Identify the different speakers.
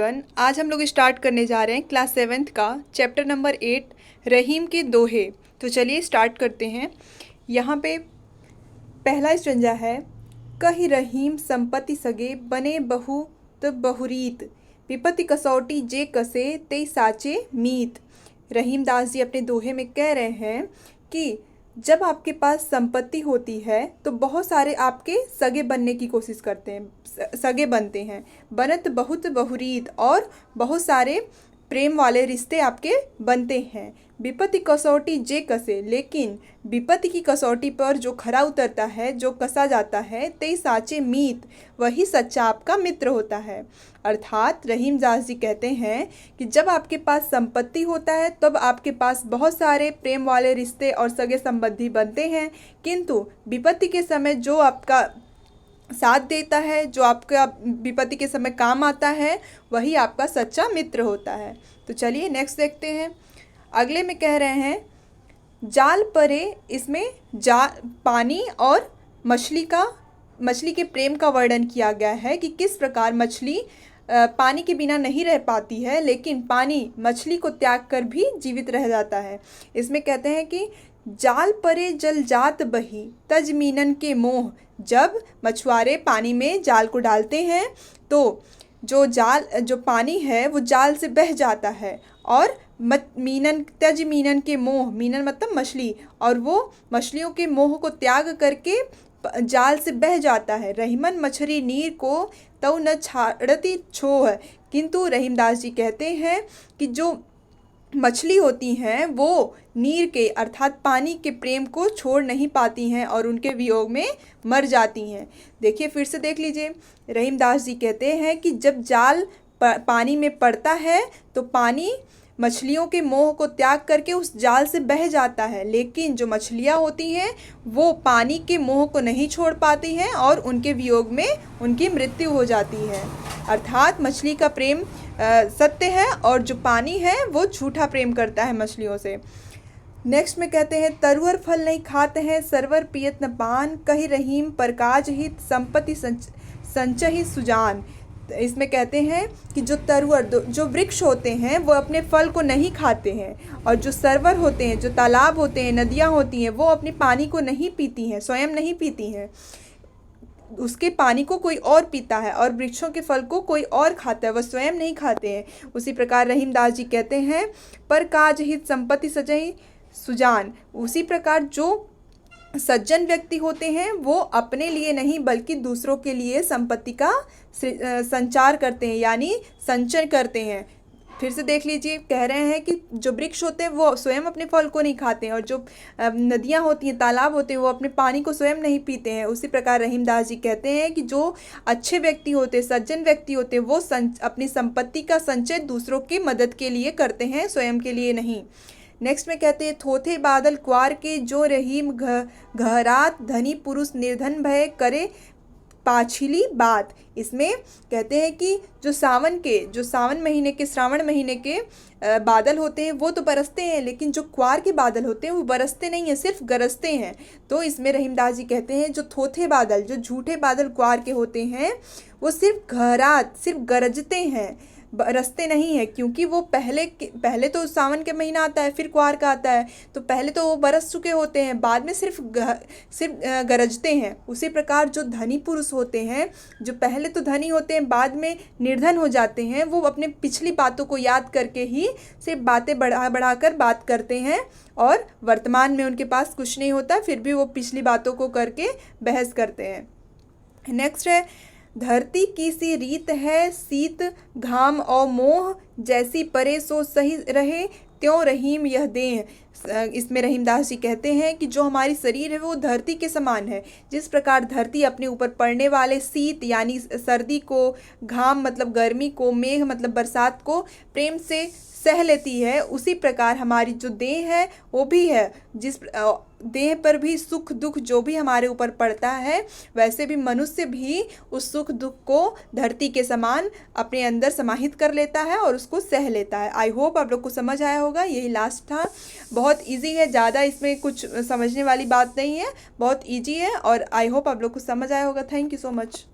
Speaker 1: Everyone, आज हम लोग स्टार्ट करने जा रहे हैं क्लास 7th का चैप्टर नंबर 8 रहीम के दोहे। तो चलिए स्टार्ट करते हैं। यहाँ पे पहला स्ट्रंजा है। कही रहीम संपत्ति सगे बने बहुत बहुरीत, विपत्ति कसौटी जे कसे ते साचे मीत। रहीम दास जी अपने दोहे में कह रहे हैं कि जब आपके पास संपत्ति होती है तो बहुत सारे आपके सगे बनने की कोशिश करते हैं, सगे बनते हैं। बनत बहुत बहुरीत, और बहुत सारे प्रेम वाले रिश्ते आपके बनते हैं। विपत्ति कसौटी जे कसे, लेकिन विपत्ति की कसौटी पर जो खरा उतरता है, जो कसा जाता है, ते साचे मीत, वही सच्चा आपका मित्र होता है। अर्थात रहीम दास जी कहते हैं कि जब आपके पास संपत्ति होता है तब आपके पास बहुत सारे प्रेम वाले रिश्ते और सगे संबंधी बनते हैं, किंतु विपत्ति के समय जो आपका साथ देता है, जो आपका विपत्ति के समय काम आता है, वही आपका सच्चा मित्र होता है। तो चलिए नेक्स्ट देखते हैं। अगले में कह रहे हैं जाल परे, इसमें पानी और मछली के प्रेम का वर्णन किया गया है कि किस प्रकार मछली पानी के बिना नहीं रह पाती है, लेकिन पानी मछली को त्याग कर भी जीवित रह जाता है। इसमें कहते हैं कि जाल परे जल जात बही तज मीनन के मोह। जब मछुआरे पानी में जाल को डालते हैं तो जो पानी है वो जाल से बह जाता है, और तज मीनन के मोह, मीनन मतलब मछली, और वो मछलियों के मोह को त्याग करके जाल से बह जाता है। रहीमन मछरी नीर को तौ न छाड़ती छोह। किंतु रहीमदास जी कहते हैं कि जो मछली होती हैं वो नीर के अर्थात पानी के प्रेम को छोड़ नहीं पाती हैं और उनके वियोग में मर जाती हैं। देखिए फिर से देख लीजिए, रहीमदास जी कहते हैं कि जब जाल पानी में पड़ता है तो पानी मछलियों के मोह को त्याग करके उस जाल से बह जाता है, लेकिन जो मछलियाँ होती हैं वो पानी के मोह को नहीं छोड़ पाती हैं और उनके वियोग में उनकी मृत्यु हो जाती है। अर्थात मछली का प्रेम सत्य है और जो पानी है वो झूठा प्रेम करता है मछलियों से। नेक्स्ट में कहते हैं तरुअर फल नहीं खाते हैं सरवर पियत न पान, कही रहीम परकाज हित संपत्ति संचहि सुजान। इसमें कहते हैं कि जो वृक्ष होते हैं वो अपने फल को नहीं खाते हैं, और जो सरोवर होते हैं, जो तालाब होते हैं, नदियाँ होती हैं, वो अपने पानी को नहीं पीती हैं, स्वयं नहीं पीती हैं, उसके पानी को कोई और पीता है, और वृक्षों के फल को कोई और खाता है, वह स्वयं नहीं खाते हैं। उसी प्रकार रहीमदास जी कहते हैं पर काज हित संपत्ति सजहि सुजान। उसी प्रकार जो सज्जन व्यक्ति होते हैं वो अपने लिए नहीं बल्कि दूसरों के लिए संपत्ति का संचार करते हैं, यानी संचय करते हैं। फिर से देख लीजिए, कह रहे हैं कि जो वृक्ष होते हैं वो स्वयं अपने फल को नहीं खाते हैं, और जो नदियाँ होती हैं, तालाब होते हैं, वो अपने पानी को स्वयं नहीं पीते हैं। उसी प्रकार रहीमदास जी कहते हैं कि जो अच्छे व्यक्ति होते हैं, सज्जन व्यक्ति होते हैं, वो अपनी संपत्ति का संचय दूसरों की मदद के लिए करते हैं, स्वयं के लिए नहीं। नेक्स्ट में कहते हैं थोथे बादल क्वार के जो रहीम घरात धनी पुरुष निर्धन भय करे पाछिली बात। इसमें कहते हैं कि जो श्रावण महीने के बादल होते हैं वो तो बरसते हैं, लेकिन जो क्वार के बादल होते हैं वो बरसते नहीं हैं, सिर्फ गरजते हैं। तो इसमें रहीमदास जी कहते हैं जो थोथे बादल, जो झूठे बादल क्वार के होते हैं, वो सिर्फ गरजते हैं, बरसते नहीं है, क्योंकि वो पहले तो सावन के महीना आता है, फिर क्वार का आता है, तो पहले तो वो बरस चुके होते हैं, बाद में सिर्फ गरजते हैं। उसी प्रकार जो धनी पुरुष होते हैं, जो पहले तो धनी होते हैं बाद में निर्धन हो जाते हैं, वो अपने पिछली बातों को याद करके ही सिर्फ बातें बढ़ा कर बात करते हैं, और वर्तमान में उनके पास कुछ नहीं होता, फिर भी वो पिछली बातों को करके बहस करते हैं। नेक्स्ट है धरती की सी रीत है शीत घाम और मोह, जैसी परे सो सही रहे त्यों रहीम यह देह। इसमें रहीमदास जी कहते हैं कि जो हमारी शरीर है वो धरती के समान है। जिस प्रकार धरती अपने ऊपर पड़ने वाले शीत यानी सर्दी को, घाम मतलब गर्मी को, मेघ मतलब बरसात को प्रेम से सह लेती है, उसी प्रकार हमारी जो देह है वो भी है। जिस देह पर भी सुख दुख जो भी हमारे ऊपर पड़ता है, वैसे भी मनुष्य भी उस सुख दुख को धरती के समान अपने अंदर समाहित कर लेता है और उसको सह लेता है। आई होप आप लोग को समझ आया होगा। यही लास्ट था। बहुत इजी है, ज़्यादा इसमें कुछ समझने वाली बात नहीं है, बहुत इजी है, और आई होप आप लोग को समझ आया होगा। Thank you so much.